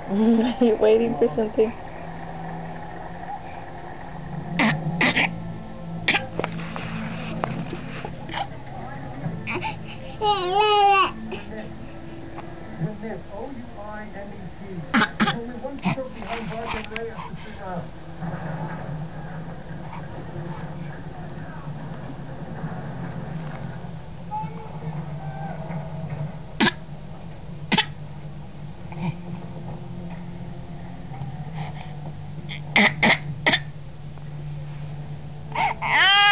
Are you waiting for something? With O-U-I-N-E-T. Only one stroke behind Black and Ray after 3 rounds. Ah!